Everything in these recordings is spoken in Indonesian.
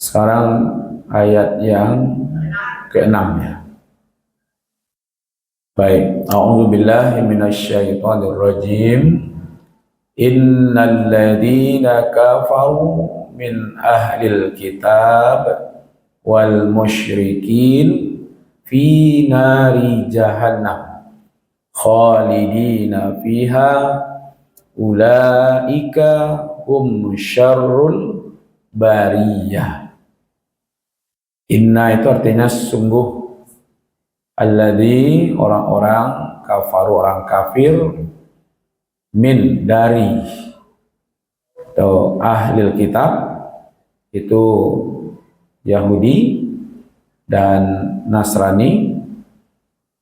Sekarang ayat yang ke-6 ya. Baik, a'udzubillahi minasyaitonir rajim. Innal ladzina kafaru min ahlil kitab wal musyrikin fi nari jahannam khalidina fiha ulaika hum syarrul bariyah. Inna itu artinya sungguh, alladzi orang-orang kafaru, orang kafir, min dari atau ahlil kitab itu Yahudi dan Nasrani,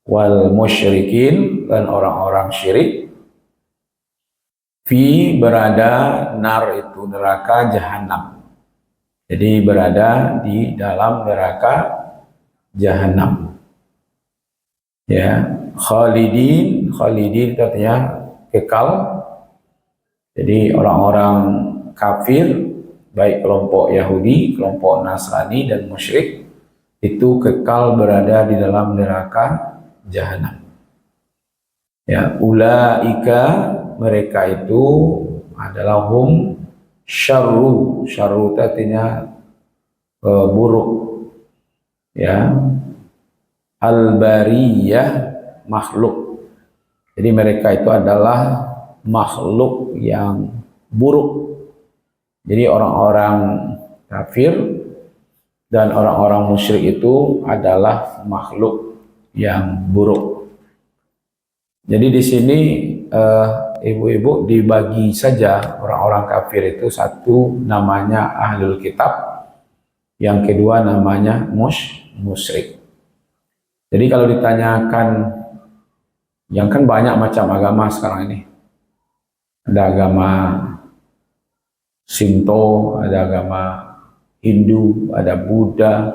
wal musyrikin dan orang-orang syirik, fi berada, nar itu neraka jahanam. Jadi berada di dalam neraka jahanam. Ya, khalidin artinya kekal. Jadi orang-orang kafir, baik kelompok Yahudi, kelompok Nasrani dan musyrik, itu kekal berada di dalam neraka jahanam. Ya, ulaika mereka itu adalah hum syarru artinya buruk, ya, al-bariyah makhluk. Jadi mereka itu adalah makhluk yang buruk. Jadi orang-orang kafir dan orang-orang musyrik itu adalah makhluk yang buruk. Jadi di sini ibu-ibu dibagi saja orang-orang kafir itu, satu namanya ahlul kitab, yang kedua namanya musyrik. Jadi kalau ditanyakan, yang kan banyak macam agama sekarang ini. Ada agama Shinto, ada agama Hindu, ada Buddha,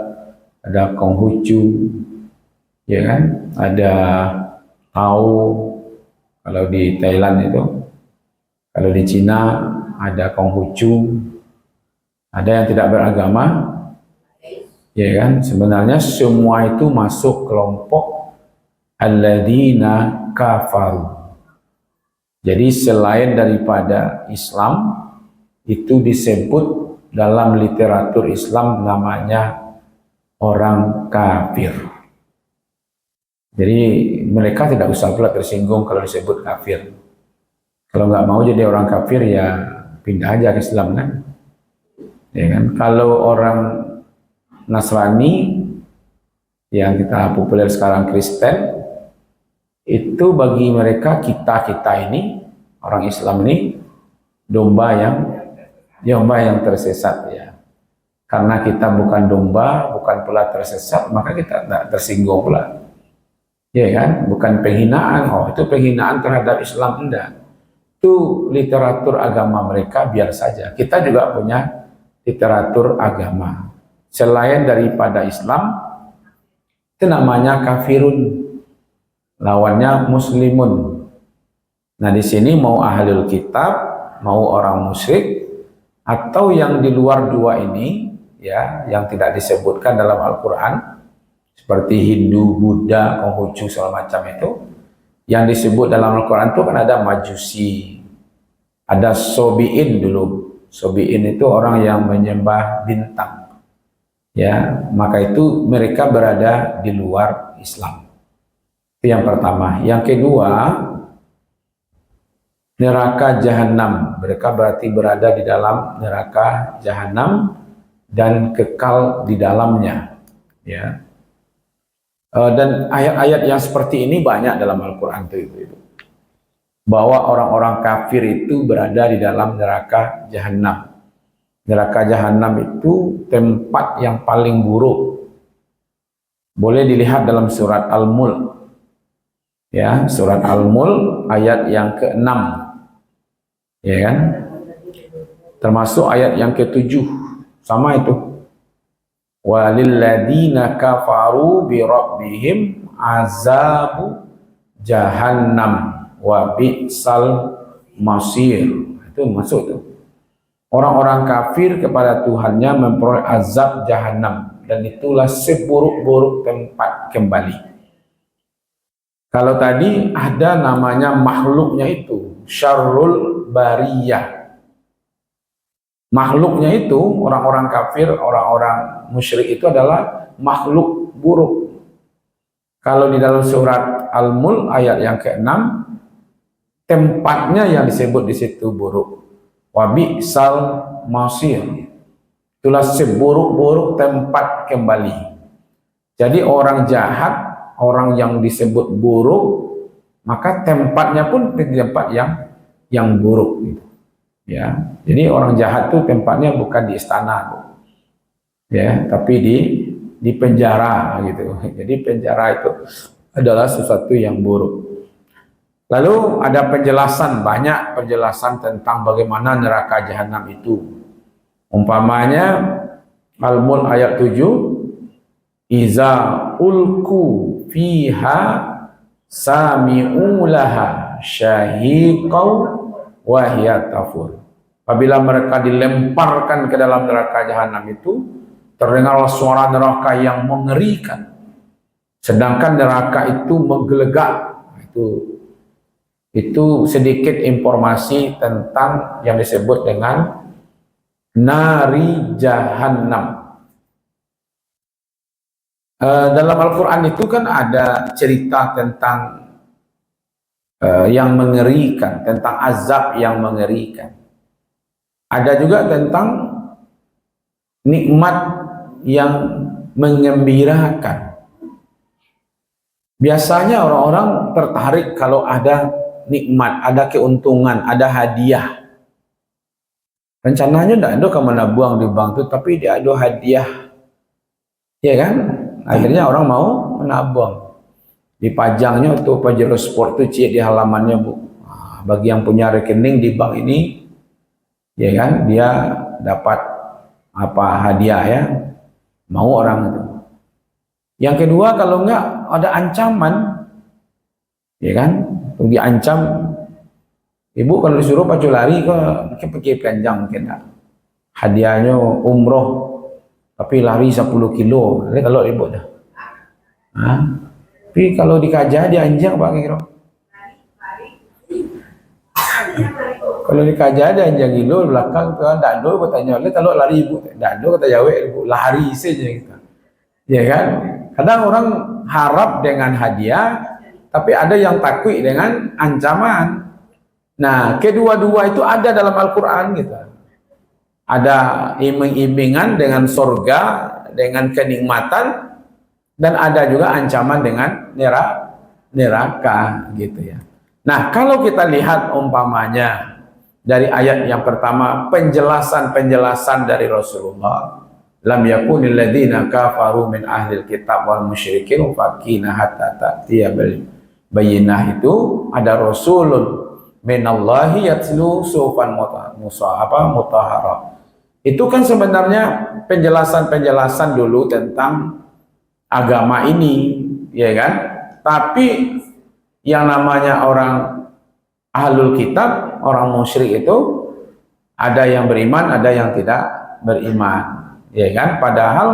ada Konghucu, ya kan? Ada Tao kalau di Thailand itu. Kalau di Cina ada Konghucu. Ada yang tidak beragama, ya kan? Sebenarnya semua itu masuk kelompok alladzina kafaru. Jadi selain daripada Islam, itu disebut dalam literatur Islam namanya orang kafir. Jadi mereka tidak usah pula tersinggung kalau disebut kafir. Kalau nggak mau jadi orang kafir ya pindah aja ke Islam kan. Ya kan? Kalau orang Nasrani yang kita populer sekarang Kristen, itu bagi mereka kita ini orang Islam ini domba yang tersesat ya. Karena kita bukan domba, bukan pula tersesat, maka kita tidak tersinggung pula. Ya kan? Bukan penghinaan. Oh, itu penghinaan terhadap Islam, enggak. Itu literatur agama mereka, biar saja. Kita juga punya literatur agama. Selain daripada Islam, itu namanya kafirun. Lawannya muslimun. Nah, di sini mau ahlul kitab, mau orang musyrik, atau yang di luar dua ini, ya, yang tidak disebutkan dalam Al-Quran, seperti Hindu, Buddha, Konghucu, segala macam itu, yang disebut dalam Al-Quran itu kan ada Majusi, ada Sobi'in dulu. Sobi'in itu orang yang menyembah bintang. Ya, maka itu mereka berada di luar Islam. Itu yang pertama. Yang kedua, neraka jahanam. Mereka berarti berada di dalam neraka jahanam dan kekal di dalamnya. Ya. Dan ayat-ayat yang seperti ini banyak dalam Al-Quran itu. Bahwa orang-orang kafir itu berada di dalam neraka jahanam. Neraka jahanam itu tempat yang paling buruk. Boleh dilihat dalam surat Al-Mulk. Ya, surat Al-Mulk ayat yang ke-6. Ya kan? Termasuk ayat yang ke-7. Sama itu. Walilladzina kafaru bi rabbihim azabu jahannam wa bi'sal masir. Itu masuk tuh. orang-orang kafir kepada Tuhannya memperoleh azab jahanam, dan itulah seburuk-buruk tempat kembali. Kalau tadi ada namanya makhluknya itu syarrul bariyah. Makhluknya itu orang-orang kafir, orang-orang musyrik itu adalah makhluk buruk. Kalau di dalam surat Al-Mulk ayat yang ke-6, tempatnya yang disebut di situ buruk. Wa bi'sal masir. Itulah seburuk-buruk tempat kembali. Jadi orang jahat, orang yang disebut buruk, maka tempatnya pun di tempat yang buruk gitu. Ya. Jadi orang jahat itu tempatnya bukan di istana, ya, tapi di penjara gitu. Jadi penjara itu adalah sesuatu yang buruk. Lalu ada penjelasan, banyak penjelasan tentang bagaimana neraka jahanam itu. Umpamanya Al-Mulk ayat 7, iza ulku fiha sami'u laha syahiqaw wa hiya tafur. Apabila mereka dilemparkan ke dalam neraka jahanam itu, terdengarlah suara neraka yang mengerikan. Sedangkan neraka itu menggelegak. Itu sedikit informasi tentang yang disebut dengan nari jahannam. Dalam Al-Quran itu kan ada cerita tentang yang mengerikan, tentang azab yang mengerikan. Ada juga tentang nikmat yang mengembirakan. Biasanya orang-orang tertarik kalau ada nikmat, ada keuntungan, ada hadiah. Rencananya tidak ada ke mana buang di bank itu, tapi dia ada hadiah. Ya kan? Akhirnya orang mau menabung. Dipajangnya tuh Pajero Sport tuh di halamannya, Bu. Bagi yang punya rekening di bank ini, ya kan, dia dapat apa hadiah ya, mau orang itu. Yang kedua, kalau enggak ada ancaman, ya kan, diancam, ibu kalau disuruh pacu lari ke pergi panjang mungkin enggak. Hadiahnya umroh, tapi lari 10 kilo, kalau ibu dah. Tapi kalau dikaja dianjang Pak kira. Kalau dikaja dianjang kilo belakang tuh enggak ada, bertanya oleh kalau lari ibu, enggak ada kata jawab ibu, lari saja gitu. Ya kan? Kadang orang harap dengan hadiah, tapi ada yang takut dengan ancaman. Nah, kedua-dua itu ada dalam Al-Quran gitu. Ada iming-imingan dengan surga, dengan kenikmatan, dan ada juga ancaman dengan neraka gitu ya. Nah, kalau kita lihat umpamanya dari ayat yang pertama, penjelasan-penjelasan dari Rasulullah, lam yakunil ladzina kafaru min ahlil kitab wal musyrikin fakina hatta ta'tiya bil bayyinah, itu ada rasulun minallahi yatlu sufan mutahhara. Itu kan sebenarnya penjelasan-penjelasan dulu tentang agama ini, ya kan? Tapi yang namanya orang ahlul kitab, orang musyrik itu ada yang beriman, ada yang tidak beriman. Ya kan, padahal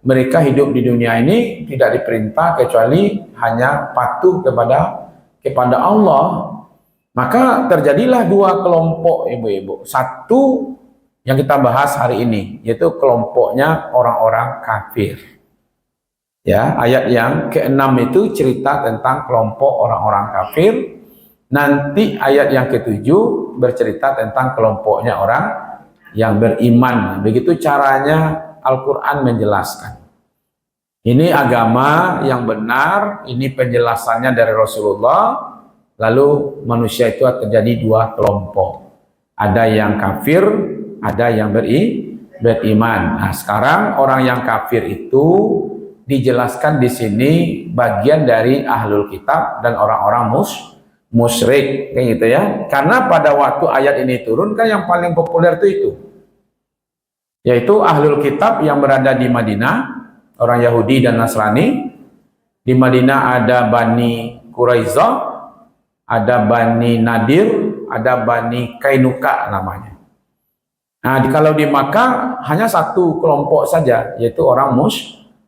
mereka hidup di dunia ini tidak diperintah kecuali hanya patuh kepada Allah. Maka terjadilah dua kelompok ibu-ibu. Satu yang kita bahas hari ini, yaitu kelompoknya orang-orang kafir. Ya, ayat yang ke-6 itu cerita tentang kelompok orang-orang kafir. Nanti ayat yang ke-7 bercerita tentang kelompoknya orang yang beriman. Begitu caranya Al-Quran menjelaskan. Ini agama yang benar, ini penjelasannya dari Rasulullah. Lalu manusia itu terjadi dua kelompok. Ada yang kafir, ada yang beriman. Nah, sekarang orang yang kafir itu dijelaskan di sini bagian dari ahlul kitab dan orang-orang musyrik, kayak gitu ya. Karena pada waktu ayat ini turun kan yang paling populer itu, yaitu ahlul kitab yang berada di Madinah, orang Yahudi dan Nasrani. Di Madinah ada Bani Quraizah, ada Bani Nadir, ada Bani Kainuka namanya. Nah, kalau di Makkah hanya satu kelompok saja, yaitu orang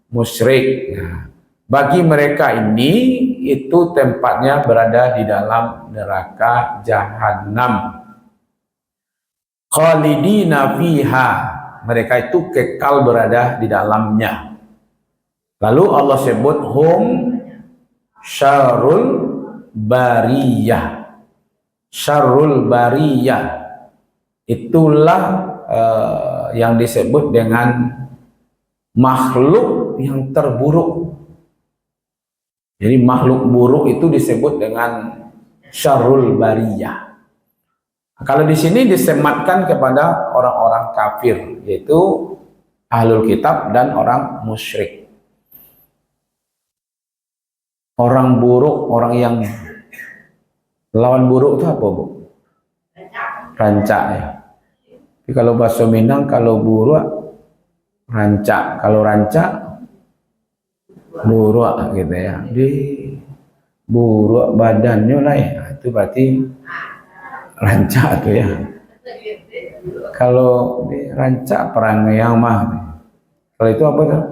musyrik. Nah, bagi mereka ini itu tempatnya berada di dalam neraka jahanam. Khalidina fiha, mereka itu kekal berada di dalamnya. Lalu Allah sebut hum syarrul bariyah. Syarrul bariyah itulah yang disebut dengan makhluk yang terburuk. Jadi makhluk buruk itu disebut dengan syarrul bariyah. Kalau di sini disematkan kepada orang-orang kafir, yaitu ahlul kitab dan orang musyrik. Orang buruk, orang yang lawan buruk itu apa, Bu? Rancak ya. Tapi kalau bahasa Minang, kalau buruk rancak, kalau rancak buruk gitu ya. Di buruk badannya lah ya. Itu berarti rancak tuh ya. Kalau di rancak perang yang mah. Kalau itu apa tuh?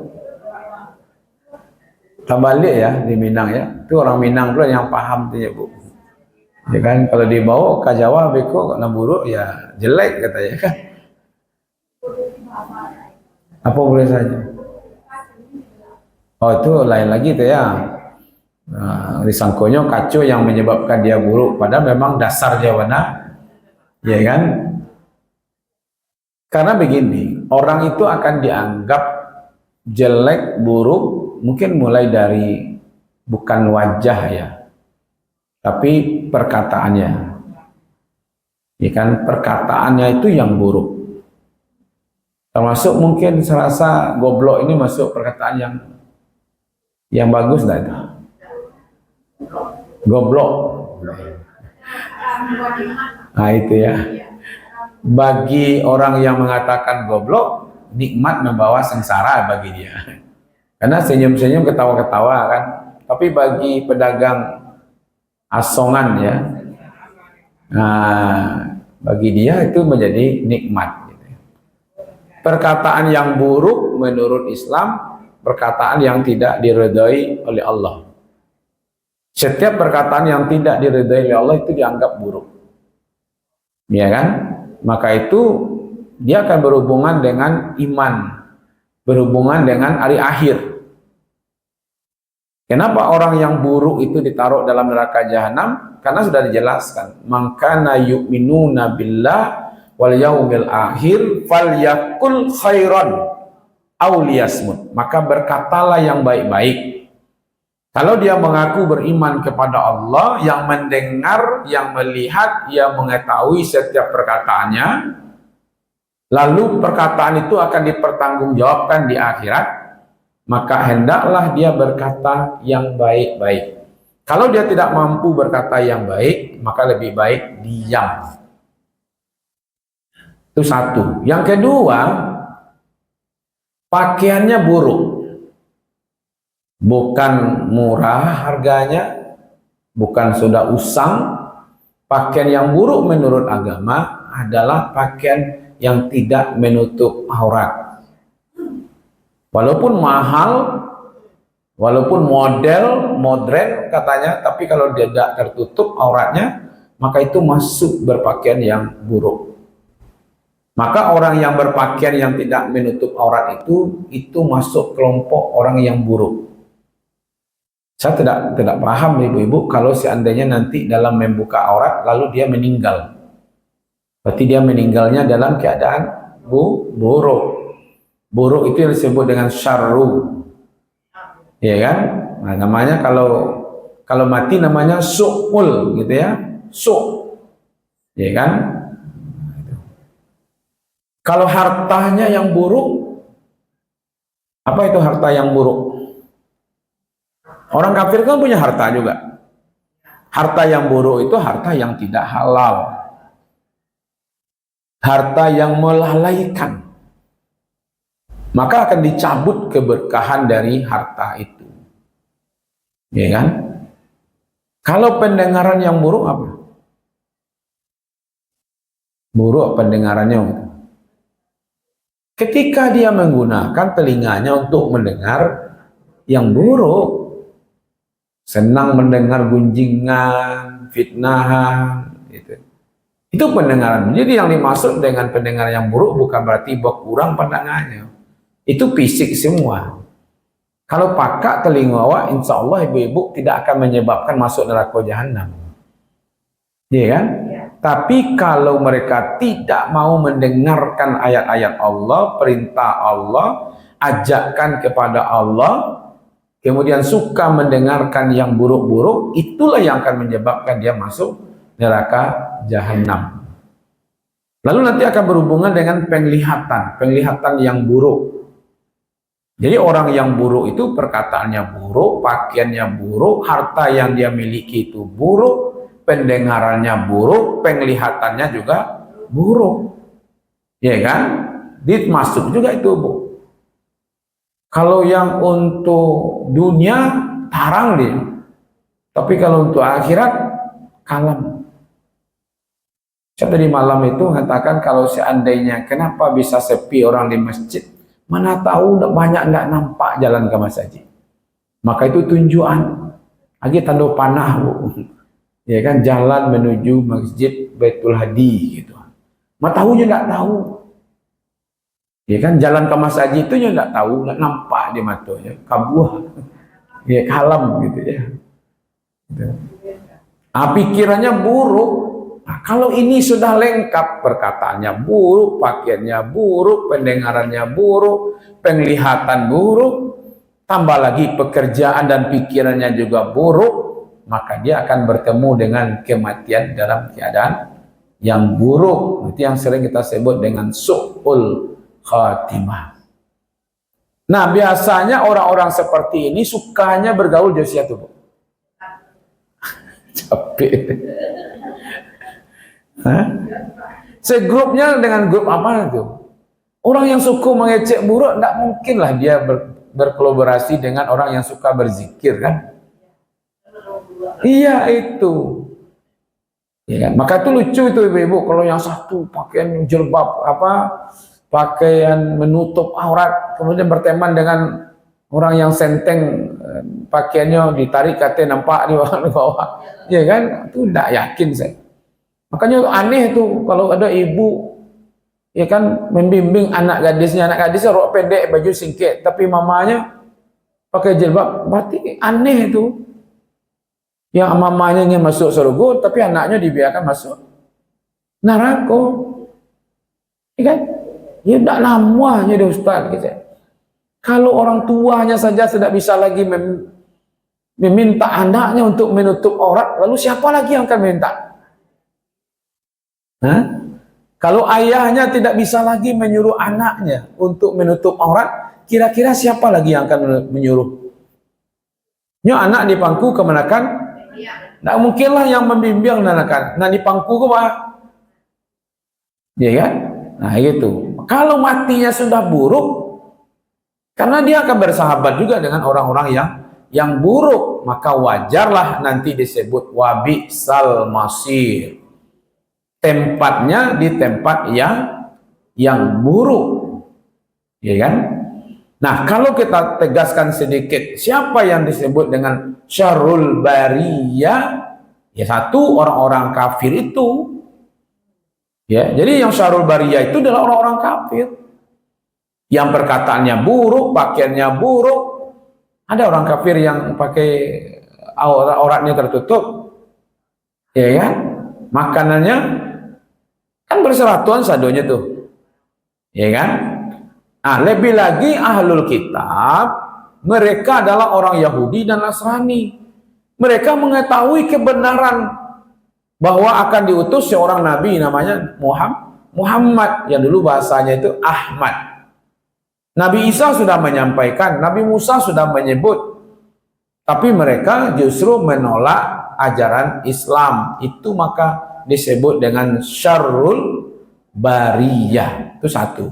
Tabalik ya di Minang ya. Itu orang Minang pula yang paham tuh ya, Bu. Ya kan, kalau dibawa ke Jawa beko kena buruk ya jelek katanya kan. Apa boleh saja. Oh itu lain lagi tuh ya. Nah, disangkonya kacau yang menyebabkan dia buruk, padahal memang dasar dia warna, ya kan? Karena begini, orang itu akan dianggap jelek, buruk, mungkin mulai dari bukan wajah ya, tapi perkataannya, ya kan? Perkataannya itu yang buruk. Termasuk mungkin serasa goblok ini masuk perkataan yang bagus lah itu. Goblok. Nah itu ya. Bagi orang yang mengatakan goblok, nikmat membawa sengsara bagi dia. Karena senyum-senyum, ketawa-ketawa kan. Tapi bagi pedagang asongan ya, nah bagi dia itu menjadi nikmat. Perkataan yang buruk menurut Islam, perkataan yang tidak diridhai oleh Allah. Setiap perkataan yang tidak diridhai oleh Allah itu dianggap buruk. Ya kan? Maka itu dia akan berhubungan dengan iman, berhubungan dengan hari akhir. Kenapa orang yang buruk itu ditaruh dalam neraka jahanam? Karena sudah dijelaskan, "Mangkana yu'minuna billah wal yaumil akhir falyakul khairan aw liyasmut." Maka berkatalah yang baik-baik. Kalau dia mengaku beriman kepada Allah, yang mendengar, yang melihat, yang mengetahui setiap perkataannya, lalu perkataan itu akan dipertanggungjawabkan di akhirat, maka hendaklah dia berkata yang baik-baik. Kalau dia tidak mampu berkata yang baik, maka lebih baik diam. Itu satu. Yang kedua, pakaiannya buruk. Bukan murah harganya, bukan sudah usang. Pakaian yang buruk menurut agama adalah pakaian yang tidak menutup aurat. Walaupun mahal, walaupun modern katanya, tapi kalau dia tidak tertutup auratnya, maka itu masuk berpakaian yang buruk. Maka orang yang berpakaian yang tidak menutup aurat itu masuk kelompok orang yang buruk. Saya tidak paham ibu-ibu kalau seandainya nanti dalam membuka aurat lalu dia meninggal. Berarti dia meninggalnya dalam keadaan buruk. Buruk itu yang disebut dengan syarru. Ya kan? Nah, namanya kalau mati namanya su'ul gitu ya. Ya kan? Kalau hartanya yang buruk, apa itu harta yang buruk? Orang kafir kan punya harta juga. Harta yang buruk itu harta yang tidak halal. Harta yang melalaikan. Maka akan dicabut keberkahan dari harta itu. Ya kan? Kalau pendengaran yang buruk apa? Buruk pendengarannya. ketika dia menggunakan telinganya untuk mendengar yang buruk, senang mendengar gunjingan, fitnahan, gitu. Itu pendengaran. Jadi yang dimaksud dengan pendengaran yang buruk bukan berarti berkurang pandangannya. Itu fisik semua. Kalau pakat telinga awak, insya Allah ibu-ibu tidak akan menyebabkan masuk neraka jahanam. Iya kan? Ya. Tapi kalau mereka tidak mau mendengarkan ayat-ayat Allah, perintah Allah, ajakkan kepada Allah, kemudian suka mendengarkan yang buruk-buruk, itulah yang akan menyebabkan dia masuk neraka jahanam. Lalu nanti akan berhubungan dengan penglihatan yang buruk. Jadi orang yang buruk itu perkataannya buruk, pakaiannya buruk, harta yang dia miliki itu buruk, pendengarannya buruk, penglihatannya juga buruk. Ya kan? Masuk juga itu, Bu. Kalau yang untuk dunia tarang dia. Tapi kalau untuk akhirat kalem. Saya tadi malam itu mengatakan kalau seandainya kenapa bisa sepi orang di masjid, mana tahu banyak nggak nampak jalan ke masjid. Maka itu tunjuan. Lagi tanda panah, Bu. Ya kan, jalan menuju masjid Baitul Hadi gitu. Mana tahunya nggak tahu. Ya kan, jalan ke masjid itu ya nggak tahu, nggak nampak di matanya, kabuh, ya kalem gitu ya. Gitu. Pikirannya buruk. Nah, kalau ini sudah lengkap, perkataannya buruk, pakaiannya buruk, pendengarannya buruk, penglihatan buruk, tambah lagi pekerjaan dan pikirannya juga buruk, maka dia akan bertemu dengan kematian dalam keadaan yang buruk. Itu yang sering kita sebut dengan su'ul khatimah. Nah, biasanya orang-orang seperti ini sukanya bergaul Josia tuh, Bu. Capek. Segrupnya dengan grup apa itu? Orang yang suka mengecek buruk, tidak mungkinlah dia berkolaborasi dengan orang yang suka berzikir, kan? Iya itu. Ya, maka itu lucu itu ibu-ibu, kalau yang satu pakaian jilbab pakaian menutup aurat, kemudian berteman dengan orang yang senteng, pakaiannya ditarik katanya nampak di bawah, ya kan? Itu tidak yakin saya. Makanya aneh tuh kalau ada ibu, ya kan, membimbing anak gadisnya rok pendek, baju singket, tapi mamanya pakai jilbab, berarti aneh itu. Yang mamanya ingin masuk surga, tapi anaknya dibiarkan masuk neraka, ya kan? Ya tidak namanya deh Ustaz, gitu. Kalau orang tuanya saja tidak bisa lagi meminta anaknya untuk menutup aurat, lalu siapa lagi yang akan minta? Kalau ayahnya tidak bisa lagi menyuruh anaknya untuk menutup aurat, kira-kira siapa lagi yang akan menyuruh? Anak di pangku kemenakan? Tidak mungkinlah yang membimbing anak. Nah di pangku ke apa? Ya kan? Nah gitu. Kalau matinya sudah buruk, karena dia akan bersahabat juga dengan orang-orang yang buruk, maka wajarlah nanti disebut wabisal masir. Tempatnya di tempat yang buruk, ya kan? Nah, kalau kita tegaskan sedikit, siapa yang disebut dengan syarrul bariyah? Ya satu, orang-orang kafir itu. Ya, jadi yang syarrul bariyah itu adalah orang-orang kafir. Yang perkataannya buruk, pakaiannya buruk. Ada orang kafir yang pakai auratnya tertutup, ya kan? Makanannya kan berseratuan sadonya tuh, ya kan? Nah, lebih lagi ahlul kitab, mereka adalah orang Yahudi dan Nasrani. Mereka mengetahui kebenaran bahwa akan diutus seorang nabi namanya Muhammad, yang dulu bahasanya itu Ahmad. Nabi Isa sudah menyampaikan, Nabi Musa sudah menyebut, tapi mereka justru menolak ajaran Islam. Itu maka disebut dengan syarrul bariyah. Itu satu.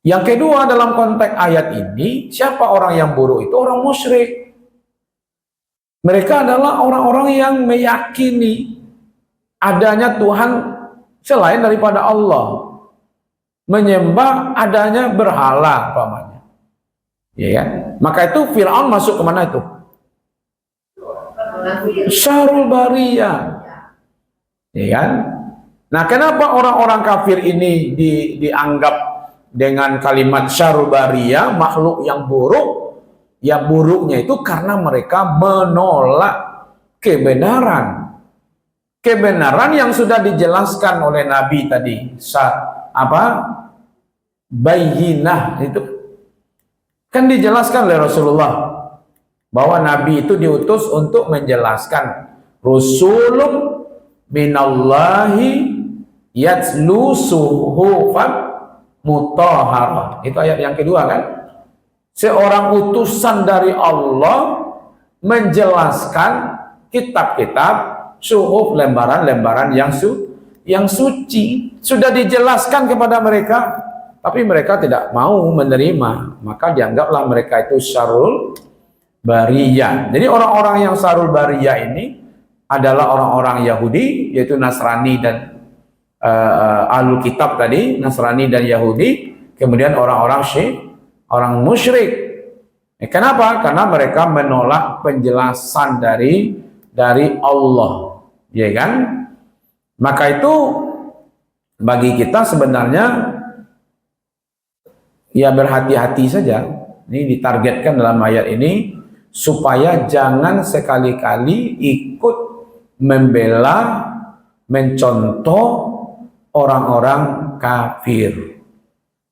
Yang kedua, dalam konteks ayat ini, siapa orang yang buruk? Itu orang musyrik. Mereka adalah orang-orang yang meyakini adanya Tuhan selain daripada Allah. menyembah adanya berhala umpamanya. Ya kan? Maka itu Firaun masuk kemana itu? Syarul bariyah. Ya kan? Nah, kenapa orang-orang kafir ini dianggap dengan kalimat syarul bariyah, makhluk yang buruk? Ya buruknya itu karena mereka menolak kebenaran. Kebenaran yang sudah dijelaskan oleh Nabi tadi. Bayyinah itu kan dijelaskan oleh Rasulullah bahwa Nabi itu diutus untuk menjelaskan Rasulun minallahi yatlu suhufan mutahharah. Itu ayat yang kedua kan? Seorang utusan dari Allah menjelaskan kitab-kitab suhuf, lembaran-lembaran yang suci. Sudah dijelaskan kepada mereka, tapi mereka tidak mau menerima. Maka dianggaplah mereka itu syarul bariyah. Jadi orang-orang yang syarul bariyah ini adalah orang-orang Yahudi, yaitu Nasrani dan Ahlul Kitab tadi, Nasrani dan Yahudi, kemudian orang-orang orang musyrik. Kenapa? Karena mereka menolak penjelasan dari Allah, ya kan? Maka itu bagi kita sebenarnya ya berhati-hati saja. Ini ditargetkan dalam ayat ini supaya jangan sekali-kali ikut membela, mencontoh orang-orang kafir.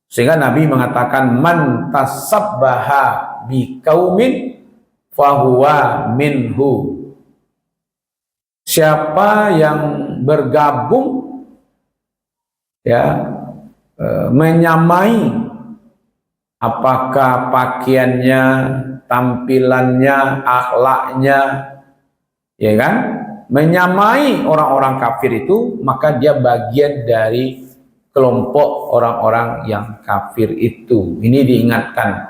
Sehingga Nabi mengatakan man tasabbaha biqaumin fahuwa minhu. Siapa yang bergabung ya menyamai apakah pakaiannya, tampilannya, akhlaknya, ya kan? Menyamai orang-orang kafir itu, maka dia bagian dari kelompok orang-orang yang kafir itu. Ini diingatkan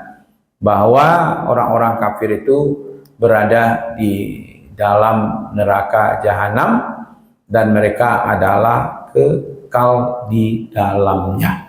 bahwa orang-orang kafir itu berada di dalam neraka jahanam dan mereka adalah kekal di dalamnya.